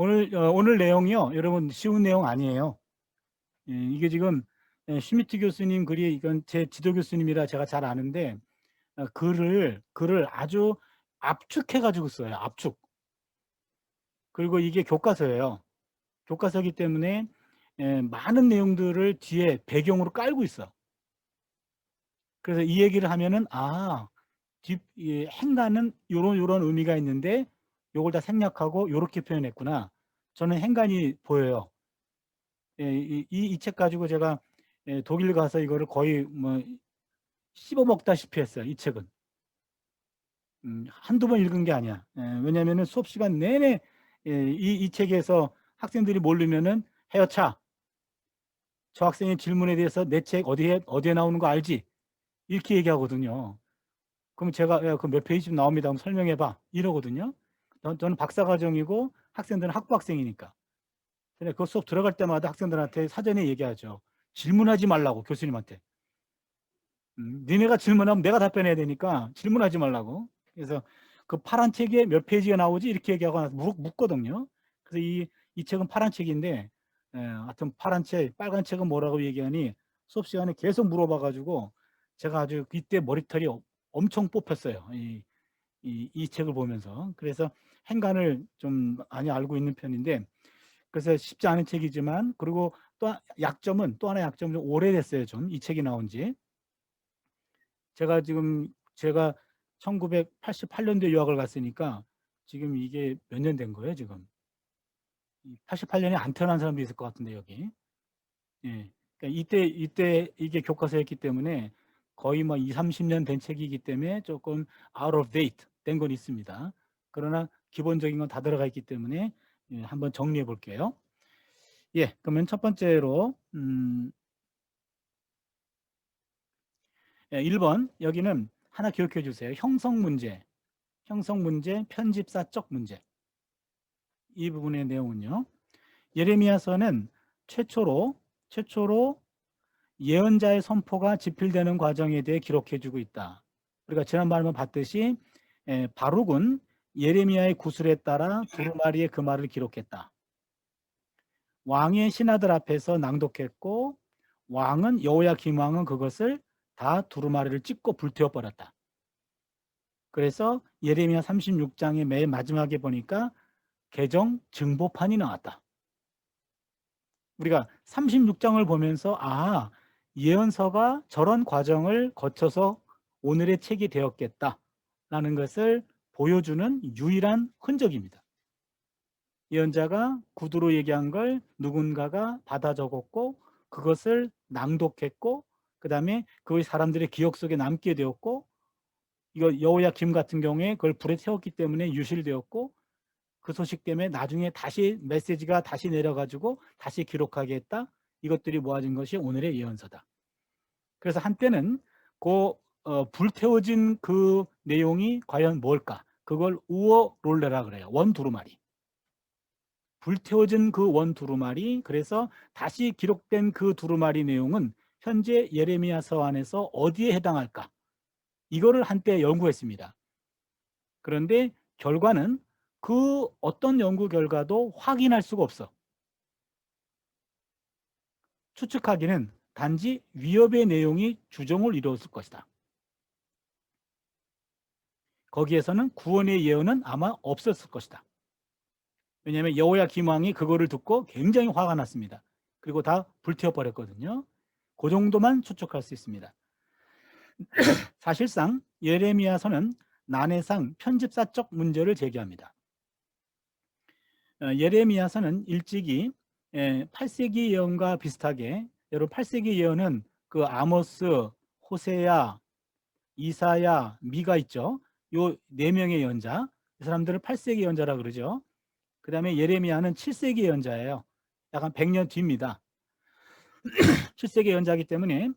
오늘 내용이요. 여러분 쉬운 내용 아니에요. 이게 지금 슈미트 교수님 글이 이건 제 지도 교수님이라 제가 잘 아는데 글을 아주 압축해 가지고 써요. 압축. 그리고 이게 교과서예요. 교과서이기 때문에 많은 내용들을 뒤에 배경으로 깔고 있어. 그래서 이 얘기를 하면은 이 행간은 요런 의미가 있는데 요걸 다 생략하고 요렇게 표현했구나. 저는 행간이 보여요. 이 책 가지고 제가 독일 가서 이거를 거의 뭐 씹어 먹다시피 했어요. 이 책은. 한두 번 읽은 게 아니야. 왜냐면은 수업 시간 내내 이 책에서 학생들이 모르면은 "해여차, 저 학생의 질문에 대해서 내 책 어디에 나오는 거 알지?" 이렇게 얘기하거든요. 그럼 제가 "야, 그 몇 페이지 나옵니다. 한번 설명해 봐." 이러거든요. 저는 박사 과정이고 학생들은 학부학생이니까. 근데 그 수업 들어갈 때마다 학생들한테 사전에 얘기하죠. 질문하지 말라고, 교수님한테. 니네가 질문하면 내가 답변해야 되니까 질문하지 말라고. 그래서 그 파란 책에 몇 페이지가 나오지 이렇게 얘기하고 나서 묻거든요. 그래서 이 책은 파란 책인데 하여튼 파란 책, 빨간 책은 뭐라고 얘기하니 수업 시간에 계속 물어봐 가지고 제가 아주 이때 머리털이 엄청 뽑혔어요. 이 책을 보면서. 그래서 행간을 좀 많이 알고 있는 편인데, 그래서 쉽지 않은 책이지만, 그리고 또 하나의 약점은 오래됐어요. 좀 이 책이 나온 지. 제가 1988년도에 유학을 갔으니까 지금 이게 몇 년 된 거예요, 지금. 88년에 안 태어난 사람도 있을 것 같은데, 여기. 예. 그러니까 이때 이게 교과서였기 때문에 거의 뭐 20-30년 된 책이기 때문에 조금 out of date 된 건 있습니다. 그러나 기본적인 건 다 들어가 있기 때문에 한번 정리해 볼게요. 예. 그러면 첫 번째로 1번 여기는 하나 기억해 주세요. 형성 문제, 편집사적 문제. 이 부분의 내용은요. 예레미야서는 최초로 예언자의 선포가 집필되는 과정에 대해 기록해 주고 있다. 우리가 지난번에 한번 봤듯이 바룩은 예레미야의 구술에 따라 두루마리의 그 말을 기록했다. 왕의 신하들 앞에서 낭독했고 왕은 여호야김 왕은 그것을 다 두루마리를 찍고 불태워 버렸다. 그래서 예레미야 36장의 맨 마지막에 보니까 개정 증보판이 나왔다. 우리가 36장을 보면서 예언서가 저런 과정을 거쳐서 오늘의 책이 되었겠다라는 것을 보여주는 유일한 흔적입니다. 예언자가 구두로 얘기한 걸 누군가가 받아 적었고 그것을 낭독했고 그다음에 그것이 사람들의 기억 속에 남게 되었고, 이거 여호야김 같은 경우에 그걸 불에 태웠기 때문에 유실되었고, 그 소식 때문에 나중에 다시 메시지가 다시 내려 가지고 다시 기록하게 했다. 이것들이 모아진 것이 오늘의 예언서다. 그래서 한때는 불태워진 그 내용이 과연 뭘까? 그걸 우어 롤레라 그래요. 원두루마리. 불태워진 그 원두루마리. 그래서 다시 기록된 그 두루마리 내용은 현재 예레미야서 안에서 어디에 해당할까? 이거를 한때 연구했습니다. 그런데 결과는 그 어떤 연구 결과도 확인할 수가 없어. 추측하기는 단지 위협의 내용이 주종을 이루었을 것이다. 거기에서는 구원의 예언은 아마 없었을 것이다. 왜냐하면 여호야김 왕이 그거를 듣고 굉장히 화가 났습니다. 그리고 다 불태워버렸거든요. 그 정도만 추측할 수 있습니다. 사실상 예레미야서는 난해상 편집사적 문제를 제기합니다. 예레미야서는 일찍이 8세기 예언과 비슷하게, 여러분 8세기 예언은 그 아모스, 호세야, 이사야, 미가 있죠. 요 네 명의 예언자, 이 사람들을 8세기 예언자라 그러죠. 그 다음에 예레미야는 7세기 예언자예요. 약간 100년 뒤입니다. 7세기 예언자이기 때문에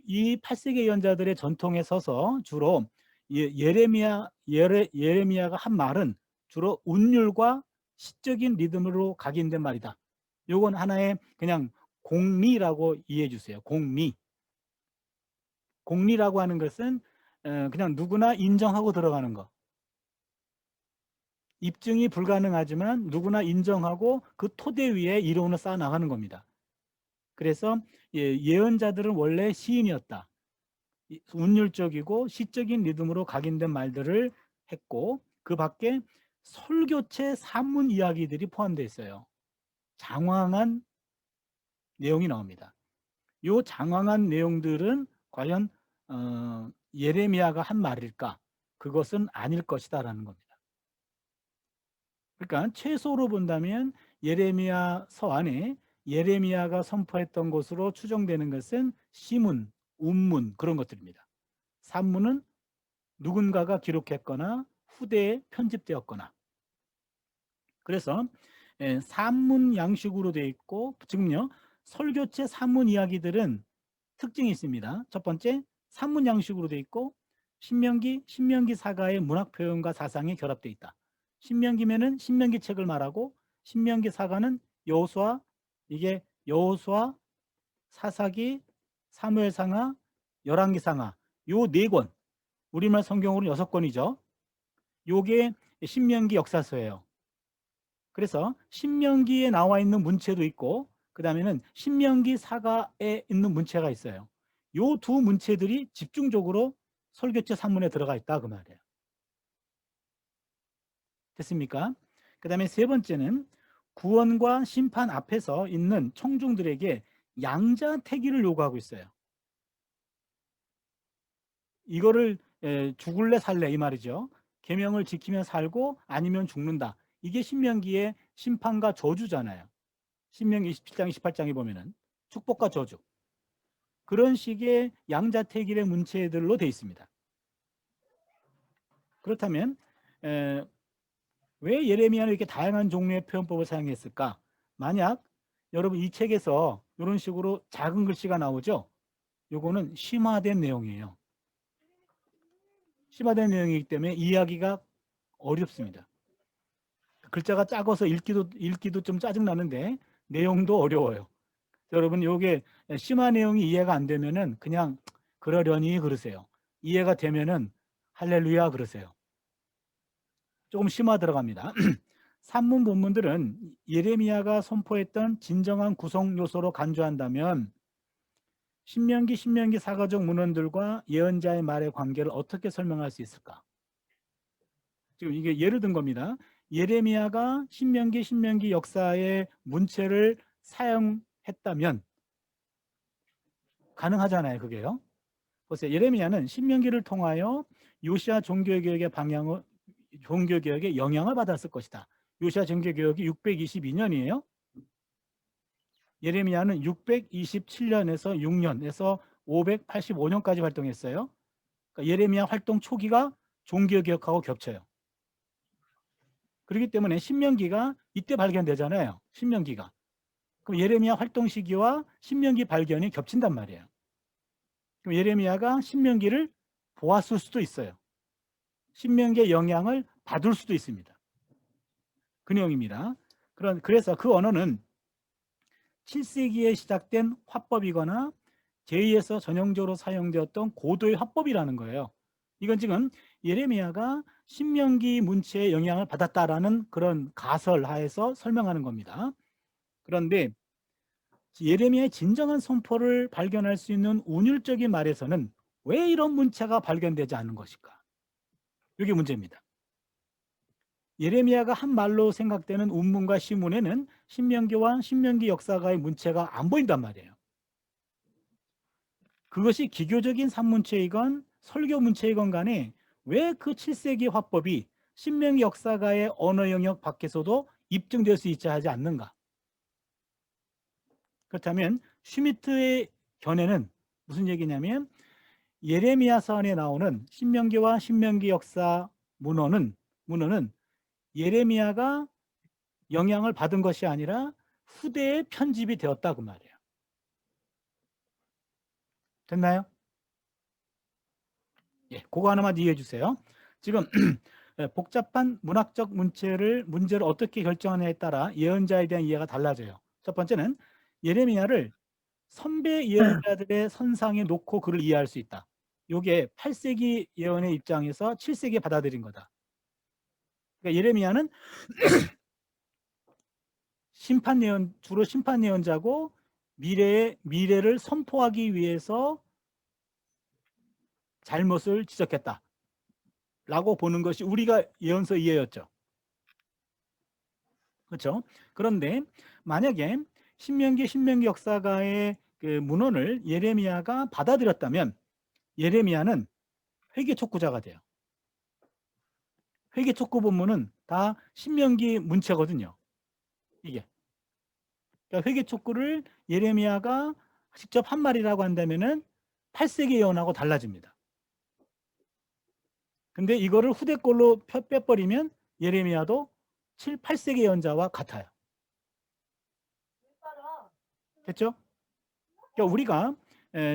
이 8세기 예언자들의 전통에 서서 주로 예레미야가 한 말은 주로 운율과 시적인 리듬으로 각인된 말이다. 요건 하나의 그냥 공리라고 이해해 주세요. 공리라고 하는 것은 그냥 누구나 인정하고 들어가는 거. 입증이 불가능하지만 누구나 인정하고 그 토대 위에 이론을 쌓아 나가는 겁니다. 그래서 예언자들은 원래 시인이었다. 운율적이고 시적인 리듬으로 각인된 말들을 했고 그 밖에 설교체 산문 이야기들이 포함되어 있어요. 장황한 내용이 나옵니다. 이 장황한 내용들은 과연 예레미야가 한 말일까? 그것은 아닐 것이다라는 겁니다. 그러니까 최소로 본다면 예레미야서 안에 예레미야가 선포했던 것으로 추정되는 것은 시문, 운문 그런 것들입니다. 산문은 누군가가 기록했거나 후대에 편집되었거나 그래서 산문 양식으로 되어 있고 지금요 설교체 산문 이야기들은 특징이 있습니다. 첫 번째 산문 양식으로 되어 있고 신명기 사가의 문학 표현과 사상이 결합되어 있다. 신명기면은 신명기 책을 말하고 신명기 사가는 여호수아 이게 여호수아 사사기 사무엘상하 열왕기상하 요 네 권 우리말 성경으로 6권이죠. 요게 신명기 역사서예요. 그래서 신명기에 나와 있는 문체도 있고 그 다음에는 신명기 사가에 있는 문체가 있어요. 요 두 문체들이 집중적으로 설교체 산문에 들어가 있다 그 말이에요. 됐습니까? 그 다음에 세 번째는 구원과 심판 앞에서 있는 청중들에게 양자택일을 요구하고 있어요. 이거를 죽을래 살래 이 말이죠. 계명을 지키며 살고 아니면 죽는다. 이게 신명기의 심판과 저주잖아요. 신명기 27장 28장에 보면은 축복과 저주. 그런 식의 양자택일의 문체들로 되어 있습니다. 그렇다면 왜 예레미야는 이렇게 다양한 종류의 표현법을 사용했을까? 만약 여러분 이 책에서 이런 식으로 작은 글씨가 나오죠? 요거는 심화된 내용이에요. 심화된 내용이기 때문에 이해하기가 어렵습니다. 글자가 작아서 읽기도 좀 짜증나는데 내용도 어려워요. 여러분 요게 심화 내용이 이해가 안 되면은 그냥 그러려니 그러세요. 이해가 되면은 할렐루야 그러세요. 조금 심화 들어갑니다. 산문 본문들은 예레미야가 선포했던 진정한 구성 요소로 간주한다면 신명기 사가적 문헌들과 예언자의 말의 관계를 어떻게 설명할 수 있을까? 지금 이게 예를 든 겁니다. 예레미야가 신명기 역사의 문체를 사용했다면 가능하잖아요, 그게요. 보세요. 예레미야는 신명기를 통하여 요시야 종교개혁의 종교개혁의 영향을 받았을 것이다. 요시야 종교개혁이 622년이에요. 예레미야는 627년에서 6년에서 585년까지 활동했어요. 그러니까 예레미야 활동 초기가 종교개혁하고 겹쳐요. 그렇기 때문에 신명기가 이때 발견되잖아요. 신명기가. 그럼 예레미야 활동 시기와 신명기 발견이 겹친단 말이에요. 그럼 예레미야가 신명기를 보았을 수도 있어요. 신명기의 영향을 받을 수도 있습니다. 그 내용입니다. 그래서 그 언어는 7세기에 시작된 화법이거나 제2에서 전형적으로 사용되었던 고도의 화법이라는 거예요. 이건 지금 예레미야가 신명기 문체의 영향을 받았다라는 그런 가설하에서 설명하는 겁니다. 그런데 예레미야의 진정한 선포를 발견할 수 있는 운율적인 말에서는 왜 이런 문체가 발견되지 않는 것일까? 이게 문제입니다. 예레미야가 한 말로 생각되는 운문과 시문에는 신명기와 신명기 역사가의 문체가 안 보인단 말이에요. 그것이 기교적인 산문체이건 설교 문체이건 간에 왜 그 7세기 화법이 신명기 역사가의 언어 영역 밖에서도 입증될 수 있지 하지 않는가? 그렇다면 슈미트의 견해는 무슨 얘기냐면 예레미야서 안에 나오는 신명기와 신명기 역사 문헌은 예레미야가 영향을 받은 것이 아니라 후대에 편집이 되었다 그 말이에요. 됐나요? 예, 그거 하나만 이해해 주세요. 지금 복잡한 문학적 문제를 어떻게 결정하느냐에 따라 예언자에 대한 이해가 달라져요. 첫 번째는 예레미야를 선배 예언자들의 선상에 놓고 그를 이해할 수 있다. 이게 8세기 예언의 입장에서 7세기에 받아들인 거다. 그러니까 예레미야는 주로 심판 예언자고 미래를 선포하기 위해서 잘못을 지적했다라고 보는 것이 우리가 예언서 이해였죠. 그렇죠? 그런데 만약에 신명기 역사가의 그 문헌을 예레미야가 받아들였다면 예레미야는 회개 촉구자가 돼요. 회개 촉구 본문은 다 신명기 문체거든요. 이게. 그러니까 회개 촉구를 예레미야가 직접 한 말이라고 한다면은 8세기 예언하고 달라집니다. 근데 이거를 후대 걸로 빼버리면 예레미야도 7, 8세기 예언자와 같아요. 됐죠? 그러니까 우리가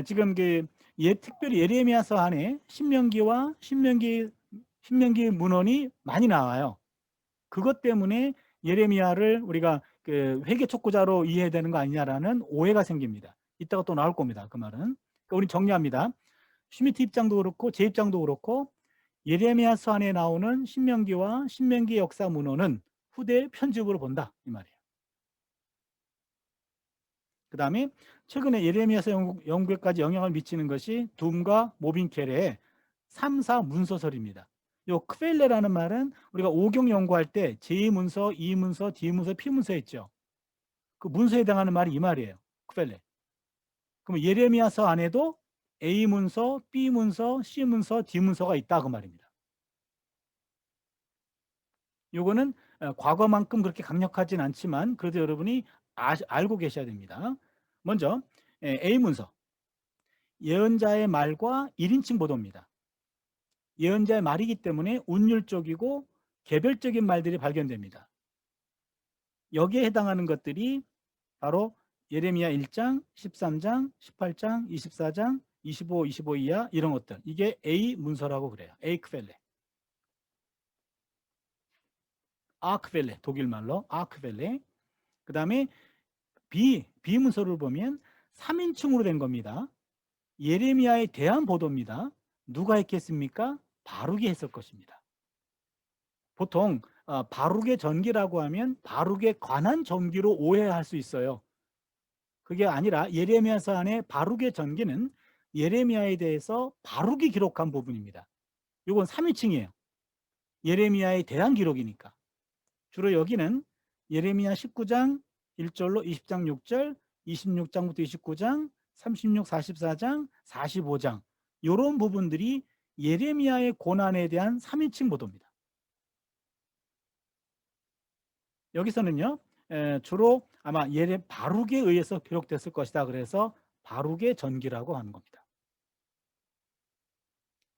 지금 특별히 예레미야서 안에 신명기 문헌이 많이 나와요. 그것 때문에 예레미야를 우리가 그 회개 촉구자로 이해해야 되는 거 아니냐라는 오해가 생깁니다. 이따가 또 나올 겁니다. 그 말은. 그러니까 우리 정리합니다. 슈미트 입장도 그렇고 제 입장도 그렇고 예레미야서 안에 나오는 신명기 역사 문헌은 후대 편집으로 본다 이 말이에요. 그 다음에 최근에 예레미야서 연구에까지 영향을 미치는 것이 둠과 모빈켈의 3, 4 문서설입니다. 요 크벨레라는 말은 우리가 오경 연구할 때 제2문서, 2문서, D문서, P문서 있죠. 그 문서에 해당하는 말이 이 말이에요. 크벨레. 그럼 예레미야서 안에도 A문서, B문서, C문서, D문서가 있다 그 말입니다. 요거는 과거만큼 그렇게 강력하진 않지만 그래도 여러분이 알고 계셔야 됩니다. 먼저 A문서. 예언자의 말과 1인칭 보도입니다. 예언자의 말이기 때문에 운율적이고 개별적인 말들이 발견됩니다. 여기에 해당하는 것들이 바로 예레미야 1장, 13장, 18장, 24장, 25, 25 이하 이런 것들. 이게 A 문서라고 그래요. 에이크벨레. 아크벨레, 독일말로 아크벨레. 그 다음에 B 문서를 보면 3인칭으로 된 겁니다. 예레미야에 대한 보도입니다. 누가 했겠습니까? 바룩이 했을 것입니다. 보통 바룩의 전기라고 하면 바룩에 관한 전기로 오해할 수 있어요. 그게 아니라 예레미야서 안에 바룩의 전기는 예레미야에 대해서 바룩이 기록한 부분입니다. 이건 3인칭이에요. 예레미야에 대한 기록이니까. 주로 여기는 예레미야 19장 1절로 20장 6절, 26장부터 29장, 36, 44장, 45장 이런 부분들이 예레미야의 고난에 대한 3인칭 보도입니다. 여기서는요 주로 아마 바룩에 의해서 기록됐을 것이다. 그래서 바룩의 전기라고 하는 겁니다.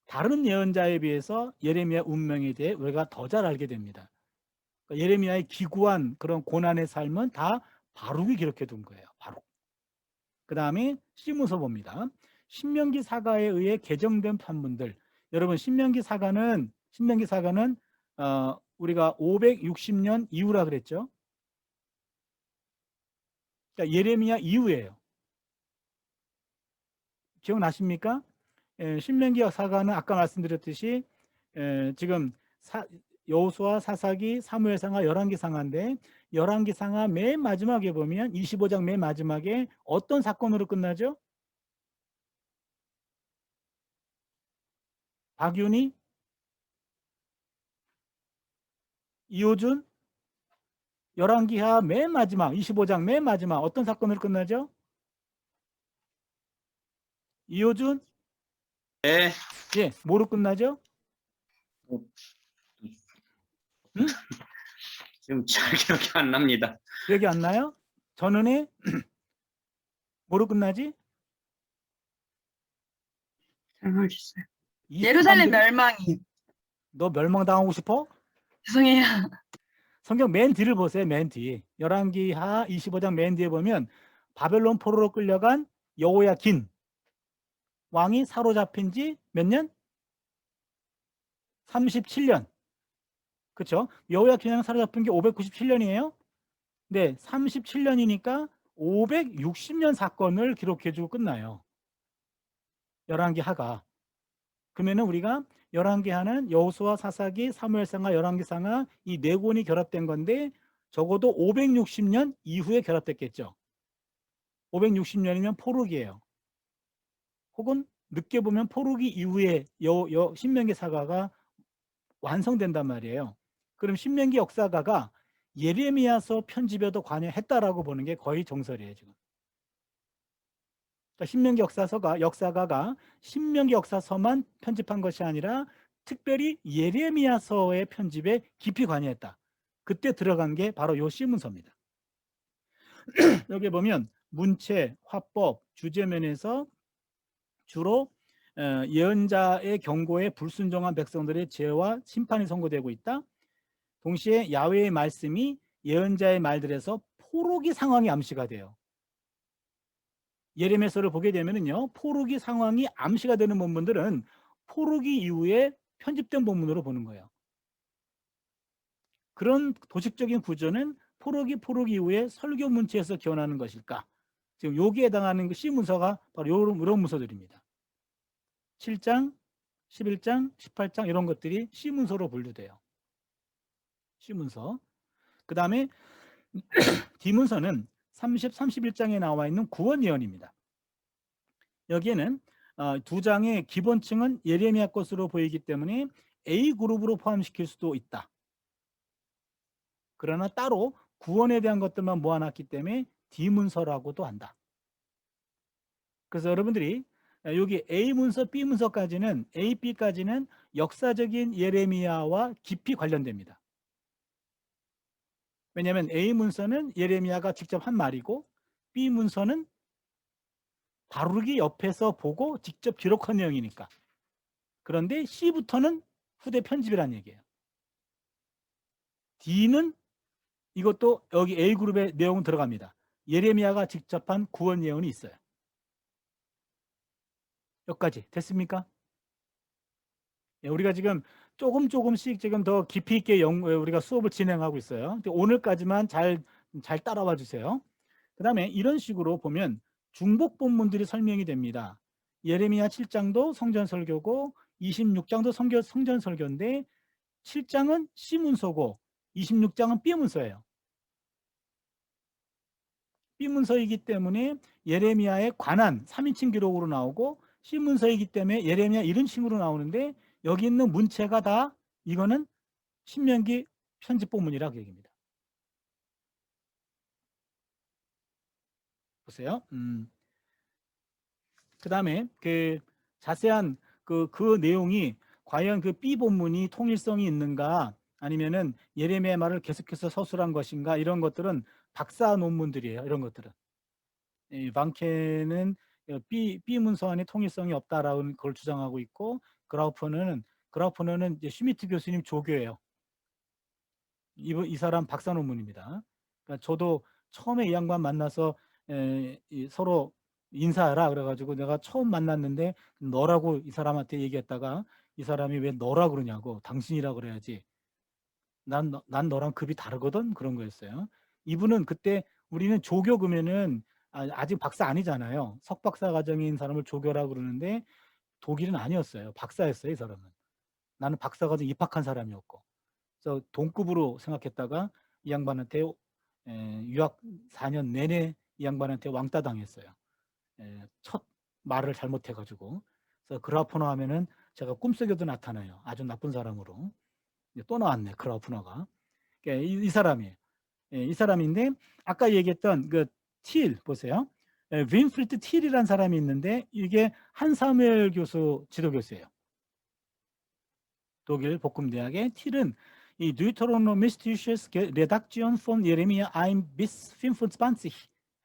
다른 예언자에 비해서 예레미야 운명에 대해 우리가 더 잘 알게 됩니다. 그러니까 예레미야의 기구한 그런 고난의 삶은 다 바룩이 기록해 둔 거예요. 바룩. 그 다음에 C문서 봅니다. 신명기 사가에 의해 개정된 판문들. 여러분 신명기 사가는 우리가 560년 이후라 그랬죠. 그러니까 예레미야 이후예요. 기억나십니까? 신명기 사가는 아까 말씀드렸듯이 지금 여호수아, 사사기, 사무엘상하, 열왕기상하인데 열왕기상하 맨 마지막에 보면 25장 맨 마지막에 어떤 사건으로 끝나죠? 박윤희, 이호준, 열왕기하 맨 마지막 25장 맨 마지막 어떤 사건으로 끝나죠? 이호준? 네. 예, 뭐로 끝나죠? 응? 지금 잘 기억이 안 납니다. 기억이 안 나요? 전은혜? 뭐로 끝나지? 잘모르겠어요. 이 예루살렘 사람들이 멸망이. 너 멸망당하고 싶어? 죄송해요. 성경 맨 뒤를 보세요. 맨 뒤. 열왕기하 25장 맨 뒤에 보면 바벨론 포로로 끌려간 여호야긴 왕이 사로잡힌 지 몇 년? 37년. 그렇죠? 여호야긴 왕 사로잡힌 게 597년이에요. 네, 37년이니까 560년 사건을 기록해 주고 끝나요. 열왕기하가. 그러면은 우리가 열왕기하는 여호수아, 사사기, 사무엘상하, 열왕기상하 이 네 권이 결합된 건데 적어도 560년 이후에 결합됐겠죠. 560년이면 포로기예요. 혹은 늦게 보면 포로기 이후에 신명기 사가가 완성된단 말이에요. 그럼 신명기 역사가가 예레미야서 편집에도 관여했다라고 보는 게 거의 정설이에요, 지금. 그러니까 신명기 역사가가 신명기 역사서만 편집한 것이 아니라 특별히 예레미야서의 편집에 깊이 관여했다. 그때 들어간 게 바로 요 시문서입니다. 여기 보면 문체, 화법, 주제면에서 주로 예언자의 경고에 불순종한 백성들의 죄와 심판이 선고되고 있다. 동시에 야훼의 말씀이 예언자의 말들에서 포로기 상황이 암시가 돼요. 예레미야서를 보게 되면은요, 포로기 상황이 암시가 되는 본문들은 포로기 이후에 편집된 본문으로 보는 거예요. 그런 도식적인 구조는 포로기 이후에 설교 문체에서 기원하는 것일까? 지금 여기에 해당하는 그 시문서가 바로 이런 문서들입니다. 7장, 11장, 18장 이런 것들이 시문서로 분류돼요. 시문서. 그 다음에 D문서는 30, 31장에 나와 있는 구원 예언입니다. 여기에는 두 장의 기본층은 예레미야 것으로 보이기 때문에 A그룹으로 포함시킬 수도 있다. 그러나 따로 구원에 대한 것들만 모아놨기 때문에 D문서라고도 한다. 그래서 여러분들이 여기 A문서, B문서까지는 A, B까지는 역사적인 예레미야와 깊이 관련됩니다. 왜냐하면 A문서는 예레미야가 직접 한 말이고 B문서는 바루기 옆에서 보고 직접 기록한 내용이니까. 그런데 C부터는 후대 편집이라는 얘기예요. D는 이것도 여기 A그룹의 내용은 들어갑니다. 예레미야가 직접 한 구원 예언이 있어요. 여기까지 됐습니까? 우리가 지금 조금씩 지금 더 깊이 있게 우리가 수업을 진행하고 있어요. 오늘까지만 잘 따라와 주세요. 그 다음에 이런 식으로 보면 중복 본문들이 설명이 됩니다. 예레미야 7장도 성전 설교고 26장도 성전 설교인데 7장은 C문서고 26장은 B문서예요. B문서이기 때문에 예레미야에 관한 3인칭 기록으로 나오고 C문서이기 때문에 예레미야 1인칭으로 나오는데 여기 있는 문체가 다 이거는 신명기 편집 본문이라고 얘기합니다. 보세요. 그 다음에 그 자세한 그 내용이 과연 그 B 본문이 통일성이 있는가 아니면은 예레미야의 말을 계속해서 서술한 것인가 이런 것들은 박사 논문들이에요. 이런 것들은. 방케는 B 문서 안에 통일성이 없다라는 걸 주장하고 있고 그라우퍼너는 이제 슈미트 교수님 조교예요. 이 사람 박사 논문입니다. 그러니까 저도 처음에 이 양반 만나서 서로 인사하라 그래가지고 내가 처음 만났는데 너라고 이 사람한테 얘기했다가 이 사람이 왜 너라 그러냐고 당신이라 그래야지 난 너랑 급이 다르거든 그런 거였어요. 이분은 그때 우리는 조교 그러면은 아직 박사 아니잖아요. 석박사 과정인 사람을 조교라고 그러는데 독일은 아니었어요. 박사였어요 이 사람은. 나는 박사 과정 입학한 사람이었고 그래서 동급으로 생각했다가 이 양반한테 유학 4년 내내 이 양반한테 왕따 당했어요. 첫 말을 잘못해가지고. 그래서 그라우프너 하면은 제가 꿈속에도 나타나요. 아주 나쁜 사람으로. 또 나왔네 그라우프너가. 이 사람이에요. 이 사람인데 아까 얘기했던 그 틸 보세요. 윈프리트 틸이라는 사람이 있는데 이게 한사무엘 교수 지도교수예요. 독일 복음대학의 틸은 이 Deuteronomistisches Redaktion von Jeremia 1 bis 25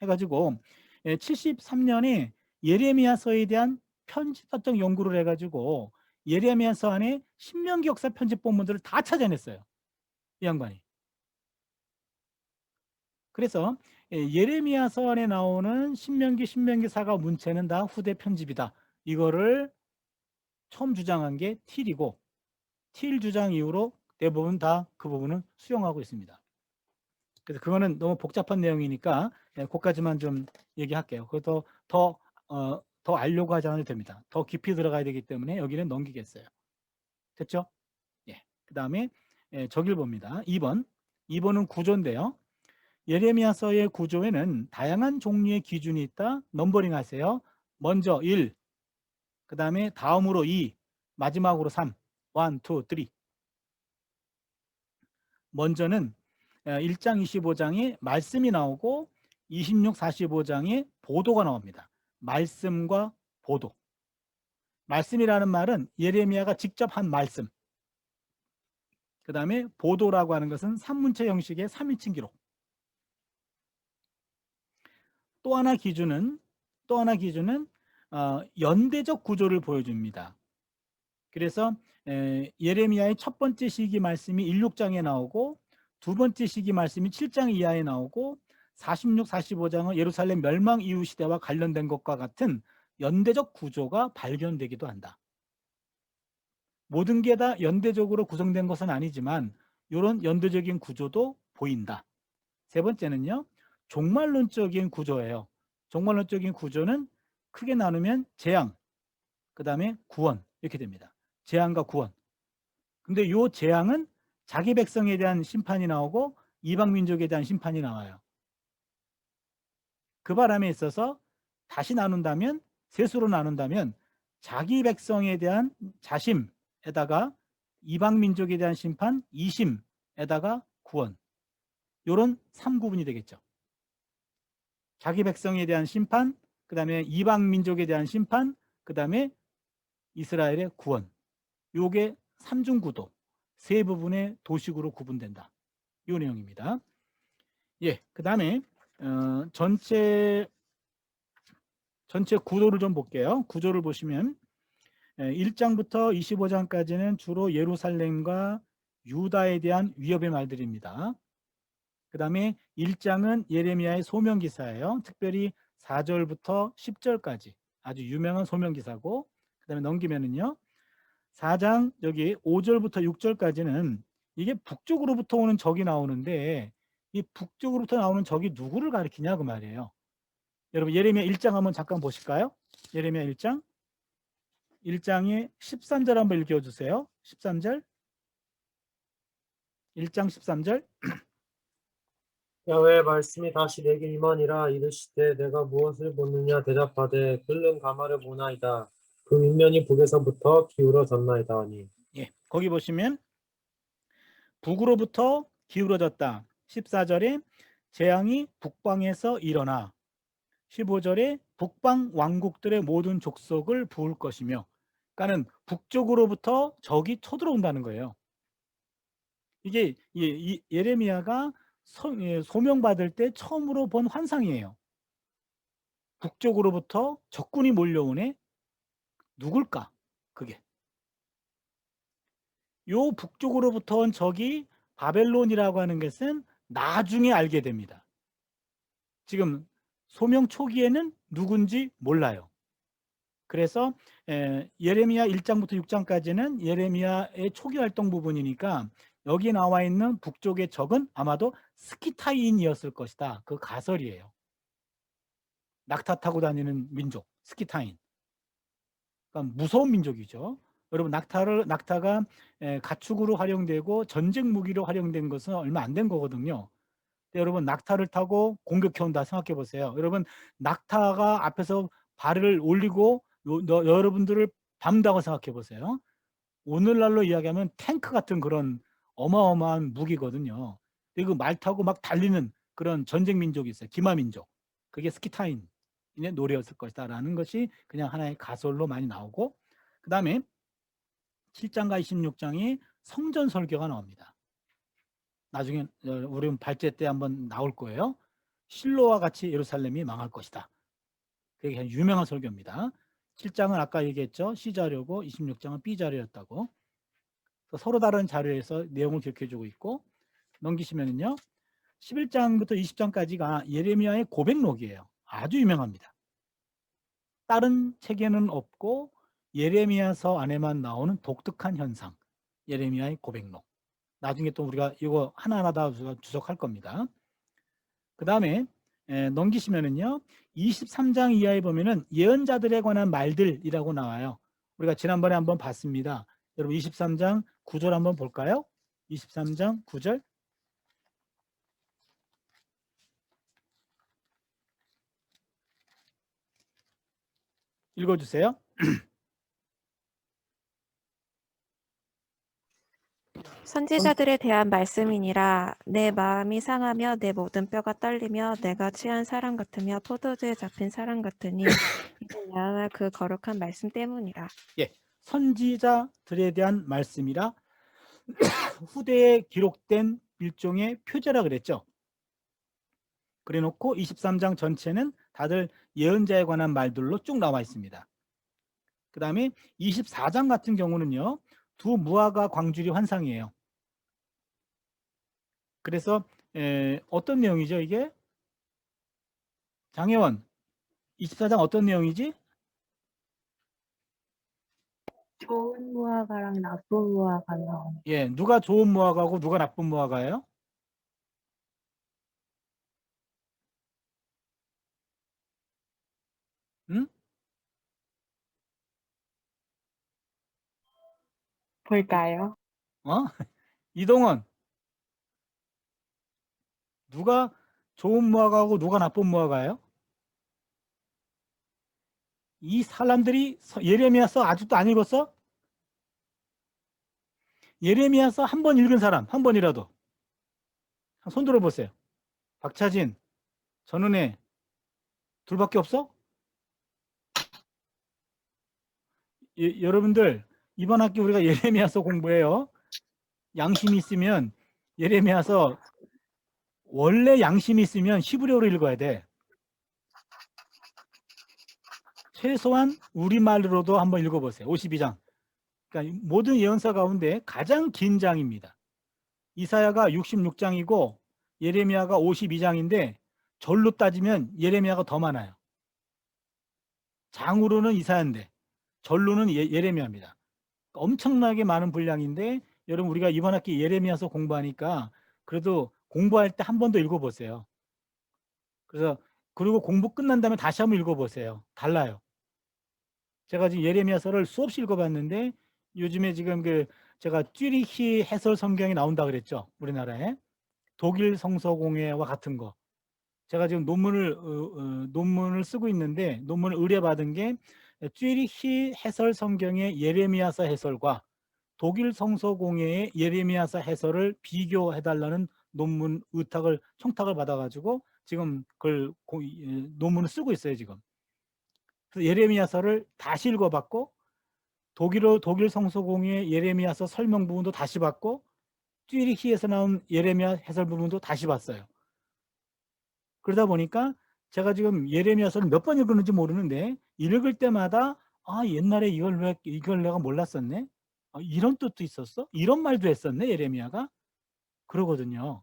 해가지고 73년에 예레미야서에 대한 편집학적 연구를 해가지고 예레미야서 안에 신명기 역사 편집 본문들을 다 찾아냈어요. 이 양반이. 그래서 예레미야서 안에 나오는 신명기 사가 문체는 다 후대 편집이다. 이거를 처음 주장한 게 틸이고 틸 주장 이후로 대부분 다 그 부분은 수용하고 있습니다. 그래서 그거는 너무 복잡한 내용이니까 그것까지만 좀 얘기할게요. 그것도 더 알려고 하지 않아도 됩니다. 더 깊이 들어가야 되기 때문에 여기는 넘기겠어요. 됐죠? 예. 그다음에 저길 봅니다. 2번. 2번은 구조인데요. 예레미야서의 구조에는 다양한 종류의 기준이 있다. 넘버링 하세요. 먼저 1, 그다음에 다음으로 2, 마지막으로 3. 1, 2, 3. 먼저는 1장 25장에 말씀이 나오고 26, 45장에 보도가 나옵니다. 말씀과 보도. 말씀이라는 말은 예레미야가 직접 한 말씀. 그 다음에 보도라고 하는 것은 산문체 형식의 3인칭 기록. 또 하나 기준은 연대적 구조를 보여줍니다. 그래서 예레미야의 첫 번째 시기 말씀이 16장에 나오고 두 번째 시기 말씀이 7장 이하에 나오고 46, 45장은 예루살렘 멸망 이후 시대와 관련된 것과 같은 연대적 구조가 발견되기도 한다. 모든 게 다 연대적으로 구성된 것은 아니지만 이런 연대적인 구조도 보인다. 세 번째는요, 종말론적인 구조예요. 종말론적인 구조는 크게 나누면 재앙, 그 다음에 구원 이렇게 됩니다. 재앙과 구원. 근데 이 재앙은 자기 백성에 대한 심판이 나오고 이방 민족에 대한 심판이 나와요. 그 바람에 있어서 다시 나눈다면, 셋으로 나눈다면 자기 백성에 대한 자심에다가 이방 민족에 대한 심판, 이심에다가 구원. 이런 3구분이 되겠죠. 자기 백성에 대한 심판, 그 다음에 이방 민족에 대한 심판, 그 다음에 이스라엘의 구원. 요게 삼중구도, 세 부분의 도식으로 구분된다. 이 내용입니다. 예, 그 다음에 전체 구도를 좀 볼게요. 구조를 보시면 1장부터 25장까지는 주로 예루살렘과 유다에 대한 위협의 말들입니다. 그 다음에 1장은 예레미야의 소명기사예요. 특별히 4절부터 10절까지 아주 유명한 소명기사고, 그 다음에 넘기면은요, 4장 여기 5절부터 6절까지는 이게 북쪽으로부터 오는 적이 나오는데, 이 북쪽으로부터 나오는 적이 누구를 가리키냐 그 말이에요. 여러분 예레미야 1장 한번 잠깐 보실까요? 예레미야 1장 1장의 13절 한번 읽어주세요. 13절 1장 13절. 야훼의 말씀이 다시 내게 임하니라. 이르시되 내가 무엇을 보느냐 대답하되 끓는 가마를 보나이다. 그 윗면이 북에서부터 기울어졌나이다 하니. 예, 거기 보시면 북으로부터 기울어졌다. 14절에 재앙이 북방에서 일어나. 15절에 북방 왕국들의 모든 족속을 부을 것이며, 그러니까는 북쪽으로부터 적이 쳐들어온다는 거예요. 이게 예레미야가 소명받을 때 처음으로 본 환상이에요. 북쪽으로부터 적군이 몰려오네. 누굴까? 그게. 요 북쪽으로부터 온 적이 바벨론이라고 하는 것은 나중에 알게 됩니다. 지금 소명 초기에는 누군지 몰라요. 그래서 예레미야 1장부터 6장까지는 예레미야의 초기 활동 부분이니까 여기 나와 있는 북쪽의 적은 아마도 스키타인이었을 것이다. 그 가설이에요. 낙타 타고 다니는 민족, 스키타인. 그러니까 무서운 민족이죠. 여러분 낙타가 가축으로 활용되고 전쟁 무기로 활용된 것은 얼마 안 된 거거든요. 여러분 낙타를 타고 공격해 온다 생각해 보세요. 여러분 낙타가 앞에서 발을 올리고 여러분들을 밟는다고 생각해 보세요. 오늘날로 이야기하면 탱크 같은 그런 어마어마한 무기거든요. 그리고 말 타고 막 달리는 그런 전쟁 민족이 있어요. 기마 민족. 그게 스키타인의 노래였을 것이다 라는 것이 그냥 하나의 가설로 많이 나오고, 그 다음에 7장과 26장이 성전 설교가 나옵니다. 나중에 우리 발제 때 한번 나올 거예요. 실로와 같이 예루살렘이 망할 것이다. 그게 유명한 설교입니다. 7장은 아까 얘기했죠. C자료고 26장은 B자료였다고. 서로 다른 자료에서 내용을 기억해주고 있고, 넘기시면은요 11장부터 20장까지가 예레미야의 고백록이에요. 아주 유명합니다. 다른 책에는 없고 예레미야서 안에만 나오는 독특한 현상, 예레미야의 고백록. 나중에 또 우리가 이거 하나하나 다 주석할 겁니다. 그 다음에 넘기시면은요 23장 이하에 보면은 예언자들에 관한 말들이라고 나와요. 우리가 지난번에 한번 봤습니다. 여러분 23장 9절 한번 볼까요? 23장 9절. 읽어주세요. 선지자들에 대한 말씀이니라. 내 마음이 상하며 내 모든 뼈가 떨리며 내가 취한 사람 같으며 포도주에 잡힌 사람 같으니 이는 야훼와 그 거룩한 말씀 때문이라. 예, 선지자들에 대한 말씀이라 후대에 기록된 일종의 표제라 그랬죠. 그래놓고 23장 전체는 다들 예언자에 관한 말들로 쭉 나와 있습니다. 그 다음에 24장 같은 경우는요, 두 무화과 광주리 환상이에요. 그래서 어떤 내용이죠 이게? 장혜원, 24장 어떤 내용이지? 좋은 무화과랑 나쁜 무화과 나오네. 예, 누가 좋은 무화과고 누가 나쁜 무화과예요? 응? 볼까요? 어? 이동원, 누가 좋은 무화과고 누가 나쁜 무화과예요? 이 사람들이 예레미야서 아직도 안 읽었어? 예레미야서 한 번 읽은 사람, 한 번이라도 손 들어보세요. 박차진, 전은혜 둘밖에 없어? 여러분들 이번 학기 우리가 예레미야서 공부해요. 양심이 있으면 예레미야서 원래 양심이 있으면 히브리어로 읽어야 돼. 최소한 우리말로도 한번 읽어보세요. 52장. 그러니까 모든 예언서 가운데 가장 긴 장입니다. 이사야가 66장이고 예레미야가 52장인데 절로 따지면 예레미야가 더 많아요. 장으로는 이사야인데 절로는 예레미야입니다. 엄청나게 많은 분량인데 여러분 우리가 이번 학기 예레미야서 공부하니까 그래도 공부할 때 한 번 더 읽어보세요. 그래서 그리고 공부 끝난 다음에 다시 한번 읽어보세요. 달라요. 제가 지금 예레미야서를 수없이 읽어봤는데 요즘에 지금 제가 쭈리히 해설 성경이 나온다 그랬죠. 우리나라에 독일 성서공회와 같은 거. 제가 지금 논문을 쓰고 있는데 논문을 의뢰받은 게 쭈리히 해설 성경의 예레미야서 해설과 독일 성서공회의 예레미야서 해설을 비교해달라는 논문 청탁을 받아가지고 지금 논문을 쓰고 있어요 지금. 그래서 예레미야서를 다시 읽어봤고 독일 성서공회 예레미야서 설명 부분도 다시 봤고 쭈리히에서 나온 예레미야 해설 부분도 다시 봤어요. 그러다 보니까 제가 지금 예레미야서를 몇 번 읽었는지 모르는데 읽을 때마다 옛날에 이걸 내가 몰랐었네. 이런 뜻도 있었어? 이런 말도 했었네 예레미야가. 그러거든요.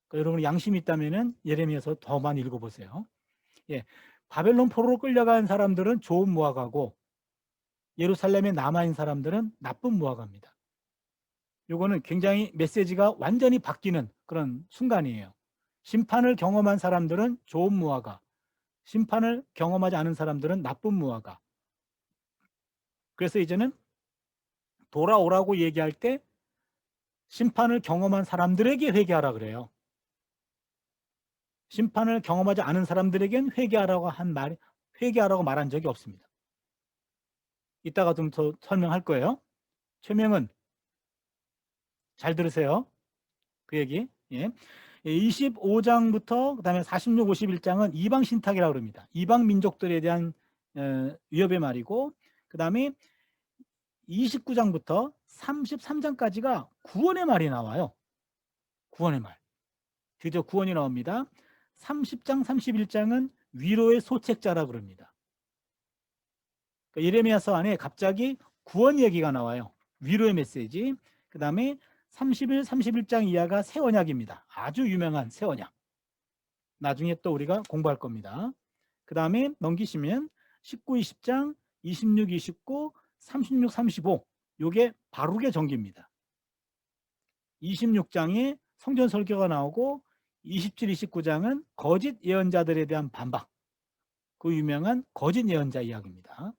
그러니까 여러분 양심이 있다면은 예레미야서 더 많이 읽어보세요. 예, 바벨론 포로로 끌려간 사람들은 좋은 무화과고 예루살렘에 남아있는 사람들은 나쁜 무화과입니다. 요거는 굉장히 메시지가 완전히 바뀌는 그런 순간이에요. 심판을 경험한 사람들은 좋은 무화과, 심판을 경험하지 않은 사람들은 나쁜 무화과. 그래서 이제는 돌아오라고 얘기할 때 심판을 경험한 사람들에게 회개하라 그래요. 심판을 경험하지 않은 사람들에겐 회개하라고 말한 적이 없습니다. 이따가 좀 더 설명할 거예요. 최명은 잘 들으세요. 그 얘기. 예. 25장부터 그다음에 46, 51장은 이방 신탁이라고 합니다. 이방 민족들에 대한 위협의 말이고 그다음에 29장부터 33장까지가 구원의 말이 나와요. 구원의 말. 드디어 구원이 나옵니다. 30장, 31장은 위로의 소책자라고 그럽니다. 그러니까 예레미야서 안에 갑자기 구원 얘기가 나와요. 위로의 메시지. 그 다음에 30일, 31장 이하가 새 언약입니다. 아주 유명한 새 언약. 나중에 또 우리가 공부할 겁니다. 그 다음에 넘기시면 19, 20장, 26, 29, 36, 35 요게 바룩의 전기입니다. 26장에 성전 설교가 나오고 27, 29장은 거짓 예언자들에 대한 반박. 그 유명한 거짓 예언자 이야기입니다.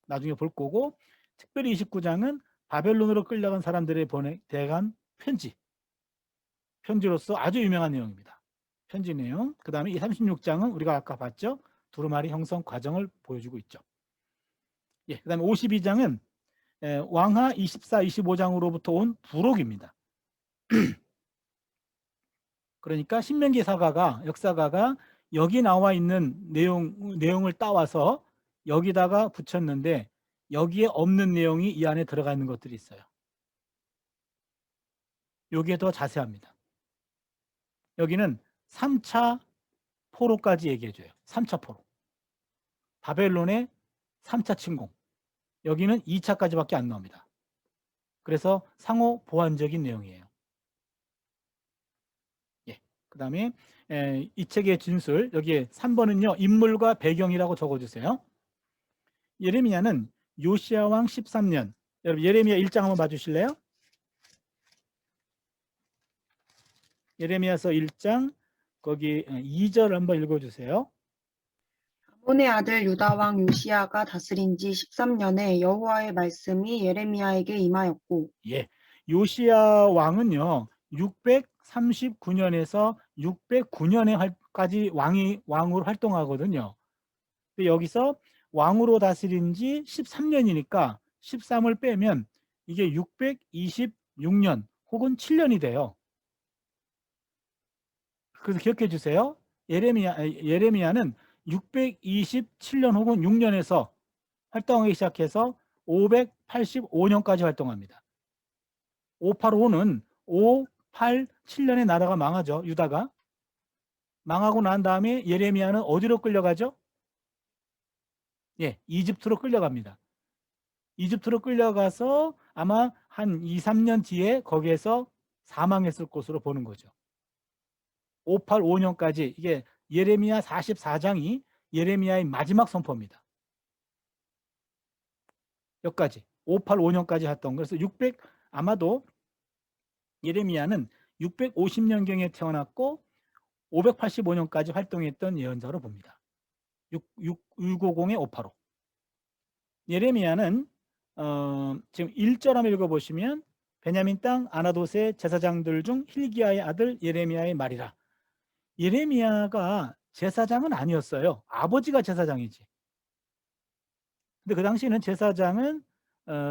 나중에 볼 거고 특별히 29장은 바벨론으로 끌려간 사람들에 대한 편지로서 아주 유명한 내용입니다. 편지 내용. 그 다음에 이 36장은 우리가 아까 봤죠? 두루마리 형성 과정을 보여주고 있죠. 예, 그 다음에 52장은 왕하 24, 25장으로부터 온 부록입니다. 그러니까 신명기 역사가가 여기 나와 있는 내용을 따와서 여기다가 붙였는데 여기에 없는 내용이 이 안에 들어가 있는 것들이 있어요. 여기에 더 자세합니다. 여기는 3차 포로까지 얘기해줘요. 3차 포로. 바벨론의 3차 침공. 여기는 2차까지밖에 안 나옵니다. 그래서 상호 보완적인 내용이에요. 예. 그 다음에 이 책의 진술, 여기에 3번은요. 인물과 배경이라고 적어주세요. 예레미야는 요시야 왕 13년. 여러분 예레미야 1장 한번 봐주실래요? 예레미야서 1장 거기 2절 한번 읽어주세요. 아몬의 아들 유다 왕 요시야가 다스린 지 13년에 여호와의 말씀이 예레미야에게 임하였고 예, 요시야 왕은요 639년에서 609년에까지 왕으로 활동하거든요. 근데 여기서 왕으로 다스린 지 13년이니까 13을 빼면 이게 626년 혹은 7년이 돼요. 그래서 기억해 주세요. 예레미야는 627년 혹은 6년에서 활동하기 시작해서 585년까지 활동합니다. 585는 587년에 나라가 망하죠. 유다가. 망하고 난 다음에 예레미야는 어디로 끌려가죠? 예, 이집트로 끌려갑니다. 이집트로 끌려가서 아마 한 2, 3년 뒤에 거기에서 사망했을 것으로 보는 거죠. 585년까지 이게 예레미야 44장이 예레미야의 마지막 선포입니다. 여기까지 585년까지 했던 그래서 아마도 예레미야는 650년경에 태어났고 585년까지 활동했던 예언자로 봅니다. 650에 585. 예레미야는 지금 1절 한번 읽어보시면 베냐민 땅 아나돗의 제사장들 중 hil기야의 아들 예레미야의 말이라. 예레미야가 제사장은 아니었어요. 아버지가 제사장이지. 근데 그 당시에는 제사장은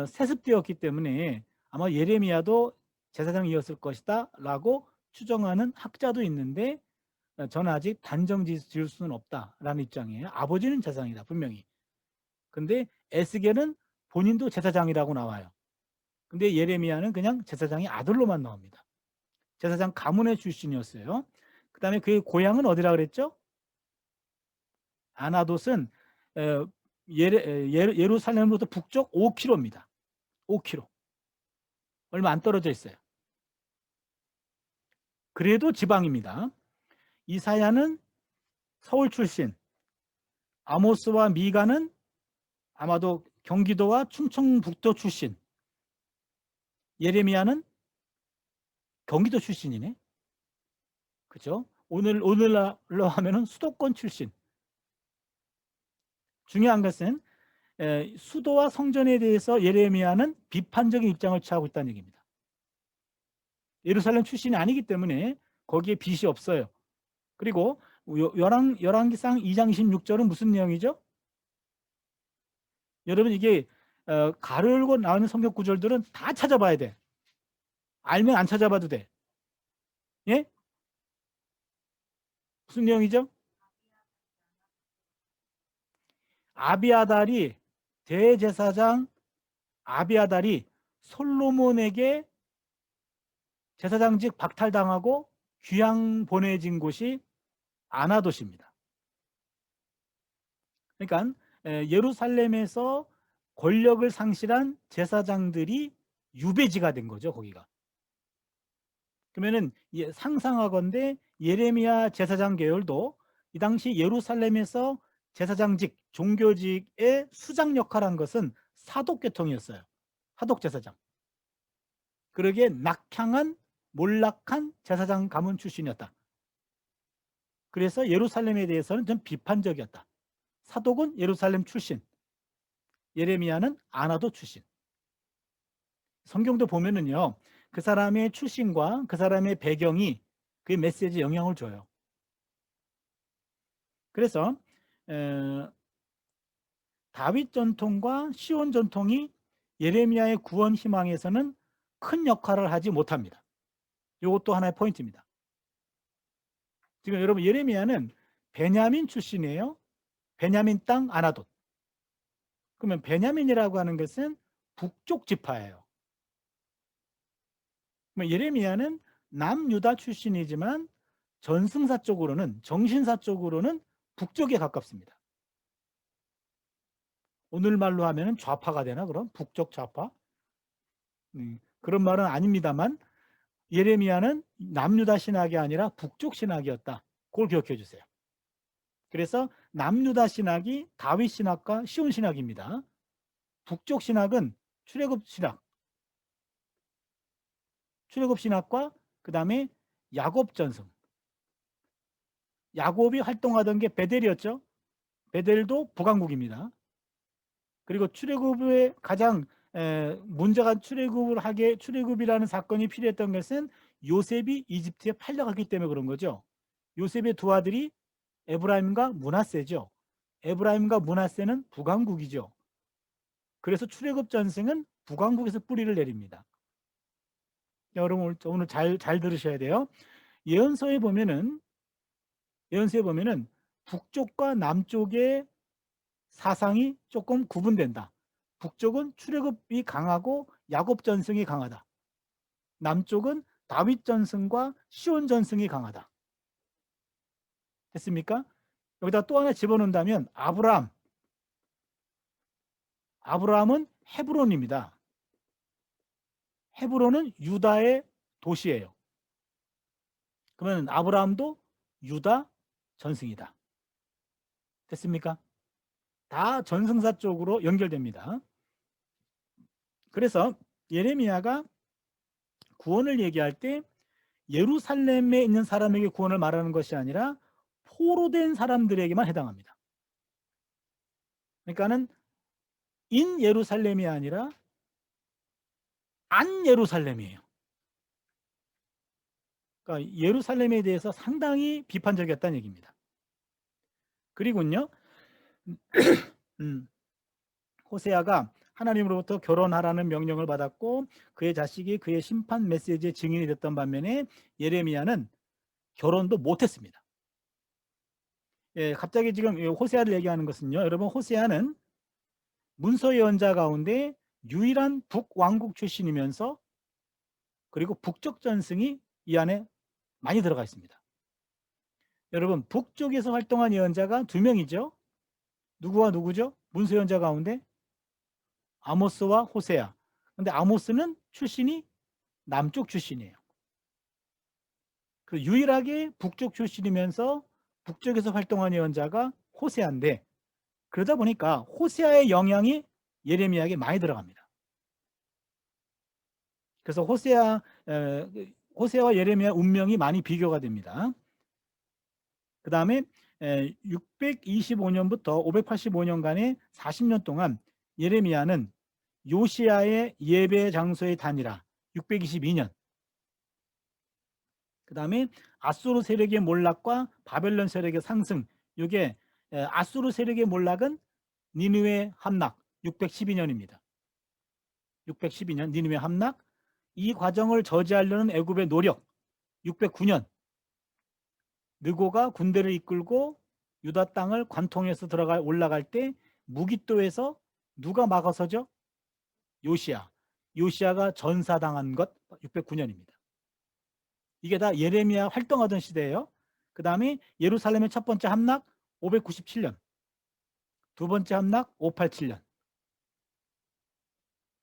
세습되었기 때문에 아마 예레미야도 제사장이었을 것이다 라고 추정하는 학자도 있는데 저는 아직 단정 지을 수는 없다라는 입장이에요. 아버지는 제사장이다 분명히. 근데 에스겔은 본인도 제사장이라고 나와요. 근데 예레미야는 그냥 제사장의 아들로만 나옵니다. 제사장 가문의 출신이었어요. 그 다음에 그의 고향은 어디라 그랬죠? 아나돗은 예루살렘으로부터 북쪽 5km입니다. 5km. 얼마 안 떨어져 있어요. 그래도 지방입니다. 이사야는 서울 출신, 아모스와 미가는 아마도 경기도와 충청북도 출신, 예레미야는 경기도 출신이네. 그렇죠? 오늘날로 하면은 수도권 출신. 중요한 것은 수도와 성전에 대해서 예레미야는 비판적인 입장을 취하고 있다는 얘기입니다. 예루살렘 출신이 아니기 때문에 거기에 빚이 없어요. 그리고 열왕기상 2장 26절은 무슨 내용이죠? 여러분 이게 가르고 나오는 성경 구절들은 다 찾아봐야 돼. 알면 안 찾아봐도 돼. 예? 무슨 내용이죠? 대제사장 아비아달이 솔로몬에게 제사장직 박탈당하고 귀양 보내진 곳이 아나돗입니다. 그러니까 예루살렘에서 권력을 상실한 제사장들이 유배지가 된 거죠, 거기가. 그러면은 상상하건대 예레미야 제사장 계열도 이 당시 예루살렘에서 제사장직, 종교직의 수장 역할을 한 것은 사독계통이었어요. 사독제사장. 그러기에 몰락한 제사장 가문 출신이었다. 그래서 예루살렘에 대해서는 좀 비판적이었다. 사독은 예루살렘 출신, 예레미야는 아나돗 출신. 성경도 보면은요. 그 사람의 출신과 그 사람의 배경이 그 메시지에 영향을 줘요. 그래서 다윗 전통과 시온 전통이 예레미야의 구원 희망에서는 큰 역할을 하지 못합니다. 이것도 하나의 포인트입니다. 지금 여러분 예레미야는 베냐민 출신이에요. 베냐민 땅 아나돗. 그러면 베냐민이라고 하는 것은 북쪽 지파예요. 그러면 예레미야는 남유다 출신이지만 전승사 쪽으로는, 정신사 쪽으로는 북쪽에 가깝습니다. 오늘 말로 하면 좌파가 되나 그럼? 북쪽 좌파? 그런 말은 아닙니다만 예레미야는 남유다 신학이 아니라 북쪽 신학이었다. 그걸 기억해 주세요. 그래서 남유다 신학이 다윗 신학과 시온 신학입니다. 북쪽 신학은 출애굽 신학과 그 다음에 야곱 전승. 야곱이 활동하던 게 베델이었죠. 베델도 북왕국입니다. 그리고 출애굽의 가장 문제가 출애굽이라는 사건이 필요했던 것은 요셉이 이집트에 팔려갔기 때문에 그런 거죠. 요셉의 두 아들이 에브라임과 므낫세죠. 에브라임과 므낫세는 북왕국이죠. 그래서 출애굽 전승은 북왕국에서 뿌리를 내립니다. 여러분 오늘 잘 들으셔야 돼요. 예언서에 보면은 북쪽과 남쪽의 사상이 조금 구분된다. 북쪽은 출애굽이 강하고 야곱 전승이 강하다. 남쪽은 다윗 전승과 시온 전승이 강하다. 됐습니까? 여기다 또 하나 집어넣는다면 아브라함은 헤브론입니다. 헤브론은 유다의 도시예요. 그러면 아브라함도 유다 전승이다. 됐습니까? 다 전승사 쪽으로 연결됩니다. 그래서 예레미야가 구원을 얘기할 때 예루살렘에 있는 사람에게 구원을 말하는 것이 아니라 포로된 사람들에게만 해당합니다. 그러니까는 인 예루살렘이 아니라 안 예루살렘이에요. 그러니까 예루살렘에 대해서 상당히 비판적이었다는 얘기입니다. 그리고요, 호세아가 하나님으로부터 결혼하라는 명령을 받았고 그의 자식이 그의 심판 메시지의 증인이 됐던 반면에 예레미야는 결혼도 못했습니다. 갑자기 지금 호세아를 얘기하는 것은요, 여러분 호세아는 문서 예언자 가운데 유일한 북왕국 출신이면서 그리고 북쪽 전승이 이 안에 많이 들어가 있습니다. 여러분 북쪽에서 활동한 예언자가 2명이죠. 누구와 누구죠? 문서 예언자 가운데 아모스와 호세아. 근데 아모스는 출신이 남쪽 출신이에요. 그 유일하게 북쪽 출신이면서 북쪽에서 활동한 예언자가 호세아인데 그러다 보니까 호세아의 영향이 예레미야에게 많이 들어갑니다. 그래서 호세아와 예레미야 운명이 많이 비교가 됩니다. 그 다음에 625년부터 585년간의 40년 동안 예레미야는 요시야의 예배 장소의 단일화 622년, 그 다음에 아수르 세력의 몰락과 바벨론 세력의 상승, 이게 아수르 세력의 몰락은 니느웨 함락 612년입니다. 612년 니느웨 함락, 이 과정을 저지하려는 애굽의 노력 609년, 느고가 군대를 이끌고 유다 땅을 관통해서 올라갈 때 무깃도에서 누가 막아서죠? 요시야가 전사당한 것 609년입니다. 이게 다 예레미야 활동하던 시대예요. 그 다음에 예루살렘의 첫 번째 함락 597년, 두 번째 함락 587년.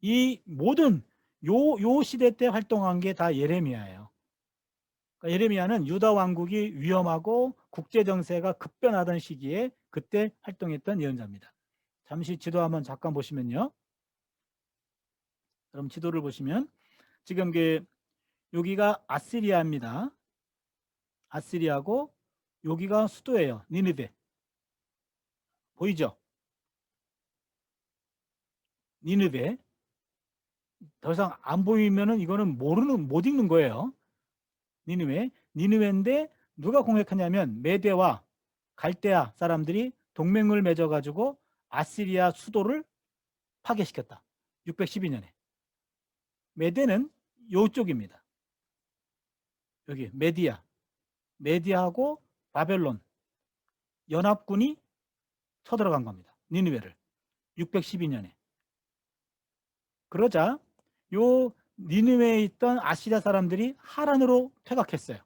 이 모든 요 시대 때 활동한 게 다 예레미야예요. 그러니까 예레미야는 유다 왕국이 위험하고 국제 정세가 급변하던 시기에 그때 활동했던 예언자입니다. 잠시 지도 한번 잠깐 보시면요. 그럼 지도를 보시면 지금 여기가 아시리아입니다. 아시리아고 여기가 수도예요. 니느베. 보이죠? 니느베. 더 이상 안 보이면은 이거는 못 읽는 거예요. 니느웨인데 누가 공격하냐면 메대와 갈대아 사람들이 동맹을 맺어가지고 아시리아 수도를 파괴시켰다. 612년에. 메대는 요쪽입니다. 여기 메디아하고 바벨론 연합군이 쳐들어간 겁니다. 니느웨를 612년에. 그러자 요 니느웨에 있던 아시리아 사람들이 하란으로 퇴각했어요.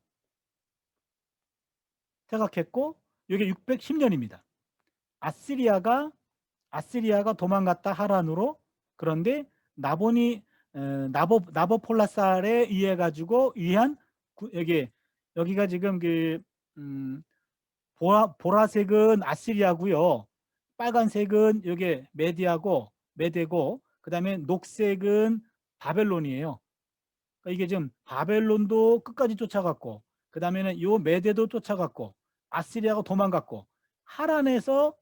퇴각했고 이게 610년입니다. 아시리아가 도망갔다 하란으로. 그런데 나보폴라살에 의해 가지고 여기가 지금 보라색은 아시리아고요. 빨간색은 여기 메대고 그다음에 녹색은 바벨론이에요. 그러니까 이게 지금 바벨론도 끝까지 쫓아갔고 그다음에는 요 메대도 쫓아갔고 아시리아가 도망갔고 하란에서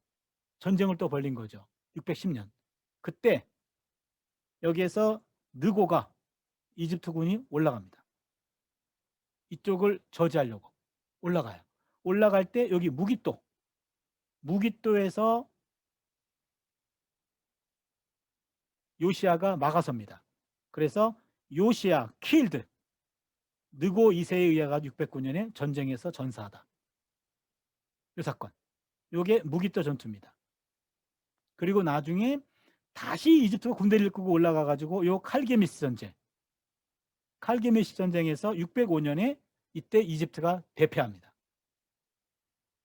전쟁을 또 벌린 거죠. 610년. 그때 여기에서 느고가 이집트군이 올라갑니다. 이쪽을 저지하려고 올라가요. 올라갈 때 여기 무깃도에서 요시야가 막아섭니다. 그래서 요시야 킬드 느고 2세에 의해 609년에 전쟁에서 전사하다. 이 사건. 요게 무깃도 전투입니다. 그리고 나중에 다시 이집트가 군대를 이끌고 올라가 가지고 요 칼게미스 전쟁에서 605년에 이때 이집트가 대패합니다.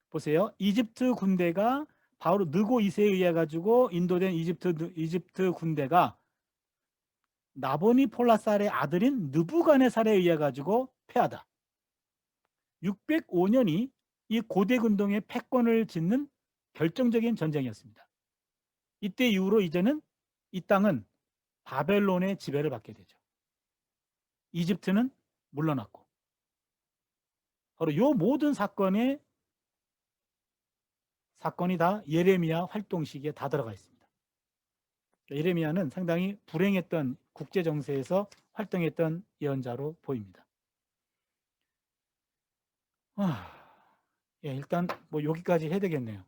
보세요. 이집트 군대가 바로 느고 2세에 의해 가지고 인도된 이집트 군대가 나보니폴라살의 아들인 느부갓네살에 의해 가지고 패하다. 605년이 이 고대 군동의 패권을 짓는 결정적인 전쟁이었습니다. 이때 이후로 이제는 이 땅은 바벨론의 지배를 받게 되죠. 이집트는 물러났고. 바로 이 모든 사건이 다 예레미야 활동 시기에 다 들어가 있습니다. 예레미야는 상당히 불행했던 국제 정세에서 활동했던 예언자로 보입니다. 예, 일단 뭐 여기까지 해야 되겠네요.